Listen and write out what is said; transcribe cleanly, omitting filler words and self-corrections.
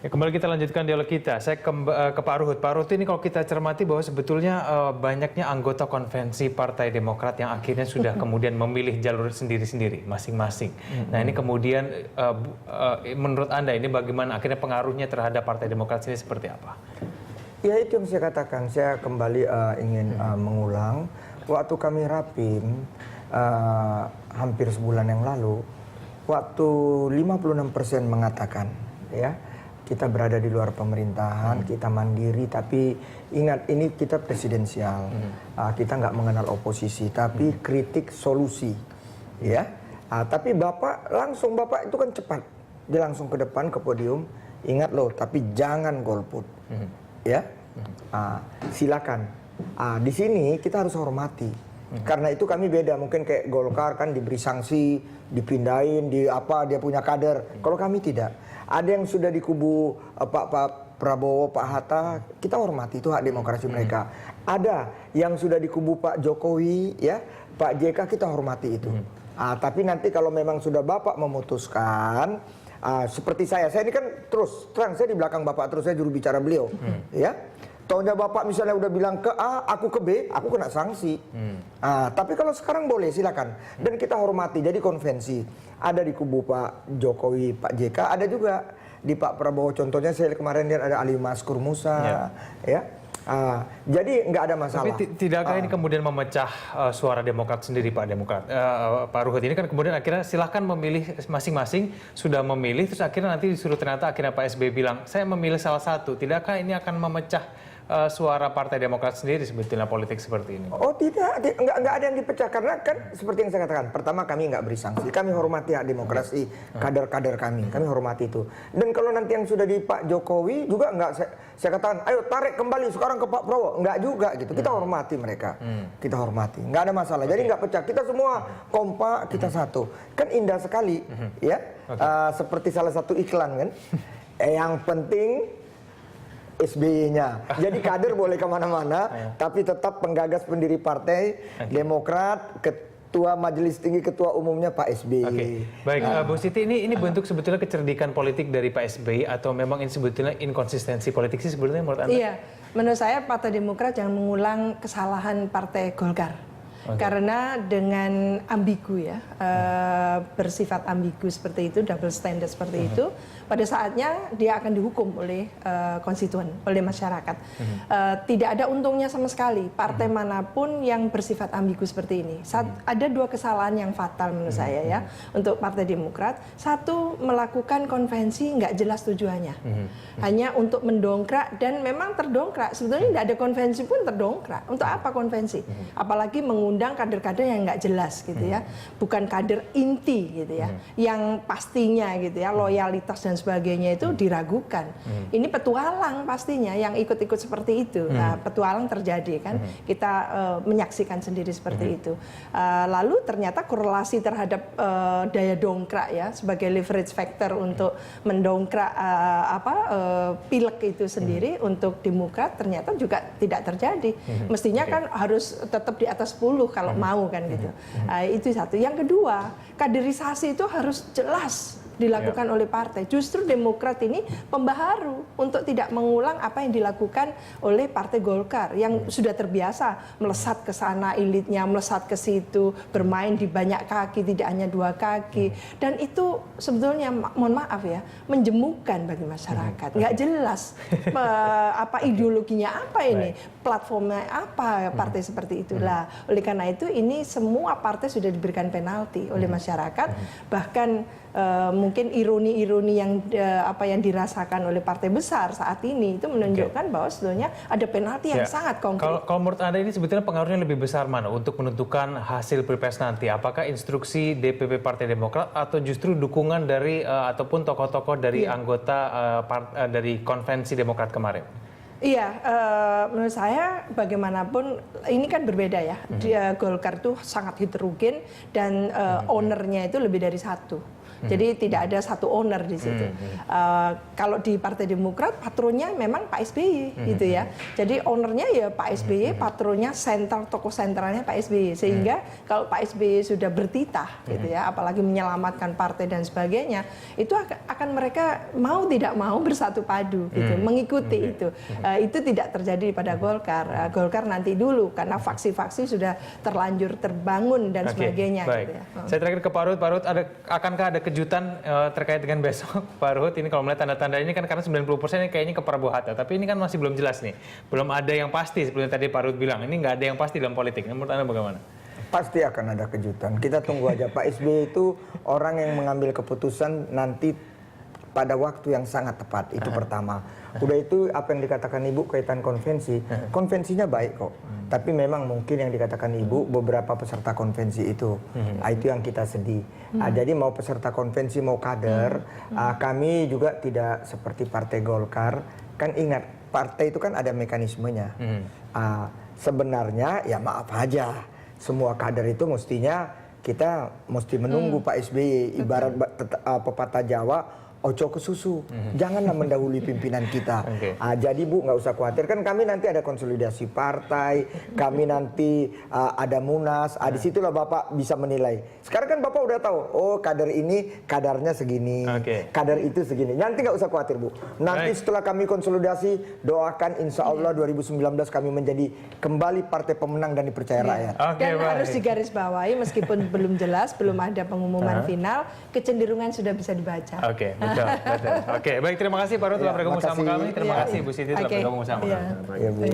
Ya, kembali kita lanjutkan dialog kita. Saya ke Pak Ruhut. Pak Ruhut, ini kalau kita cermati bahwa sebetulnya banyaknya anggota konvensi Partai Demokrat yang akhirnya sudah kemudian memilih jalur sendiri-sendiri, masing-masing. Nah ini kemudian menurut Anda ini bagaimana akhirnya pengaruhnya terhadap Partai Demokrat ini seperti apa? Ya itu yang saya katakan, saya kembali ingin mengulang. Waktu kami rapim hampir sebulan yang lalu, waktu 56% mengatakan ya kita berada di luar pemerintahan, kita mandiri, tapi ingat ini kita presidensial, kita nggak mengenal oposisi, tapi kritik solusi, ya. Tapi Bapak itu kan cepat, dia langsung ke depan ke podium, ingat loh, tapi jangan golput, ya. Silakan. Di sini kita harus hormati, karena itu kami beda, mungkin kayak Golkar kan diberi sanksi, dipindahin, dia punya kader, kalau kami tidak. Ada yang sudah di kubu Pak Prabowo, Pak Hatta, kita hormati, itu hak demokrasi mereka. Ada yang sudah di kubu Pak Jokowi, ya, Pak JK, kita hormati itu. Tapi nanti kalau memang sudah Bapak memutuskan, seperti saya ini kan terus terang, saya di belakang Bapak terus, saya juru bicara beliau, ya. Taunya Bapak misalnya udah bilang ke A, aku ke B, aku kena sanksi. Tapi kalau sekarang boleh, silakan. Dan kita hormati, jadi konvensi. Ada di kubu Pak Jokowi, Pak JK, ada juga di Pak Prabowo. Contohnya saya kemarin lihat ada Ali Maskur Musa, ya. Jadi nggak ada masalah. Tapi tidakkah ini kemudian memecah suara Demokrat sendiri, Pak Ruhut? Ini kan kemudian akhirnya silahkan memilih masing-masing, sudah memilih, terus akhirnya nanti disuruh ternyata akhirnya Pak SBY bilang, saya memilih salah satu. Tidakkah ini akan memecah suara Partai Demokrat sendiri sebetulnya politik seperti ini? Oh tidak, nggak ada yang dipecah, karena kan seperti yang saya katakan, pertama kami nggak beri sanksi, kami hormati hak demokrasi kader-kader kami hormati itu. Dan kalau nanti yang sudah di Pak Jokowi juga nggak saya katakan, ayo tarik kembali sekarang ke Pak Prabowo, nggak juga gitu. Kita hormati mereka, kita hormati, nggak ada masalah. Jadi nggak pecah, kita semua kompak, kita satu. Kan indah sekali, ya. Seperti salah satu iklan kan, yang penting SBY-nya. Jadi kader boleh kemana-mana, tapi tetap penggagas pendiri Partai Demokrat, Ketua Majelis Tinggi, Ketua Umumnya Pak SBY. Baik, Bu Siti, ini bentuk sebetulnya kecerdikan politik dari Pak SBY atau memang ini sebetulnya inkonsistensi politik sih sebetulnya menurut Anda? Iya, menurut saya Partai Demokrat jangan mengulang kesalahan Partai Golkar. Karena dengan ambigu ya, bersifat ambigu seperti itu, double standard seperti itu, pada saatnya dia akan dihukum oleh konstituen, oleh masyarakat. Tidak ada untungnya sama sekali partai manapun yang bersifat ambigu seperti ini. Ada dua kesalahan yang fatal menurut saya ya untuk Partai Demokrat. Satu, melakukan konvensi nggak jelas tujuannya, hanya untuk mendongkrak, dan memang terdongkrak. Sebetulnya tidak ada konvensi pun terdongkrak. Untuk apa konvensi? Apalagi mengundang kader-kader yang nggak jelas gitu ya, bukan kader inti gitu ya, yang pastinya gitu ya loyalitas dan sebagainya itu diragukan. Ini petualang pastinya yang ikut-ikut seperti itu. Nah, petualang terjadi kan, kita menyaksikan sendiri seperti itu. Lalu ternyata korelasi terhadap daya dongkrak ya sebagai leverage factor untuk mendongkrak pilek itu sendiri untuk Demokrat ternyata juga tidak terjadi. Mestinya kan harus tetap di atas 10 kalau mau kan gitu. Itu satu. Yang kedua, kaderisasi itu harus jelas dilakukan oleh partai. Justru Demokrat ini pembaharu untuk tidak mengulang apa yang dilakukan oleh Partai Golkar yang sudah terbiasa melesat ke sana elitnya, melesat ke situ, bermain di banyak kaki, tidak hanya dua kaki. Dan itu sebetulnya mohon maaf ya, menjemukan bagi masyarakat. Nggak jelas apa ideologinya apa ini, platformnya apa partai seperti itulah. Oleh karena itu ini semua partai sudah diberikan penalti oleh masyarakat, bahkan mungkin ironi-ironi yang yang dirasakan oleh partai besar saat ini itu menunjukkan bahwa sebetulnya ada penalti yang sangat konkret. Kalau menurut Anda ini sebetulnya pengaruhnya lebih besar mana untuk menentukan hasil Pilpres nanti? Apakah instruksi DPP Partai Demokrat atau justru dukungan dari ataupun tokoh-tokoh dari anggota dari konvensi Demokrat kemarin? Iya, menurut saya bagaimanapun ini kan berbeda ya. Golkar itu sangat heterogen dan ownernya itu lebih dari satu. Jadi tidak ada satu owner di situ. Kalau di Partai Demokrat patronnya memang Pak SBY gitu ya. Jadi ownernya ya Pak SBY, patronnya sentral, tokoh sentralnya Pak SBY. Sehingga kalau Pak SBY sudah bertitah gitu ya, apalagi menyelamatkan partai dan sebagainya, itu akan mereka mau tidak mau bersatu padu gitu, mengikuti itu. Itu tidak terjadi pada Golkar. Golkar nanti dulu karena faksi-faksi sudah terlanjur terbangun dan sebagainya. Baik. Gitu ya. Saya terakhir ke Pak Ruhut. Pak Ruhut, akankah ada kejutan terkait dengan besok? Pak Ruhut, ini kalau melihat tanda-tanda ini kan karena 90% ini kayaknya ke Prabowo Hatta, tapi ini kan masih belum jelas nih. Belum ada yang pasti seperti tadi Pak Ruhut bilang. Ini nggak ada yang pasti dalam politik. Menurut Anda bagaimana? Pasti akan ada kejutan. Kita tunggu aja. Pak SBY itu orang yang mengambil keputusan nanti pada waktu yang sangat tepat. Itu pertama. Udah itu apa yang dikatakan Ibu kaitan konvensi. Konvensinya baik kok. Tapi memang mungkin yang dikatakan Ibu beberapa peserta konvensi itu. Itu yang kita sedih. Jadi mau peserta konvensi mau kader, kami juga tidak seperti Partai Golkar. Kan ingat, partai itu kan ada mekanismenya. Sebenarnya ya maaf aja. Semua kader itu mestinya kita mesti menunggu Pak SBY. Ibarat pepatah Jawa, ojo ke susu, janganlah mendahului pimpinan kita. Jadi Bu nggak usah khawatir, kan kami nanti ada konsolidasi partai, kami nanti ada munas, disitulah Bapak bisa menilai. Sekarang kan Bapak udah tahu, oh kader ini kadarnya segini, kader itu segini. Nanti nggak usah khawatir Bu. Nanti setelah kami konsolidasi, doakan insya Allah 2019 kami menjadi kembali partai pemenang dan dipercaya rakyat. Dan harus digarisbawahi meskipun belum jelas, belum ada pengumuman final, kecenderungan sudah bisa dibaca. Betul. Oke, baik, terima kasih Pak Ruhut telah bergabung sama kami. Terima kasih Bu Siti telah bergabung sama kami.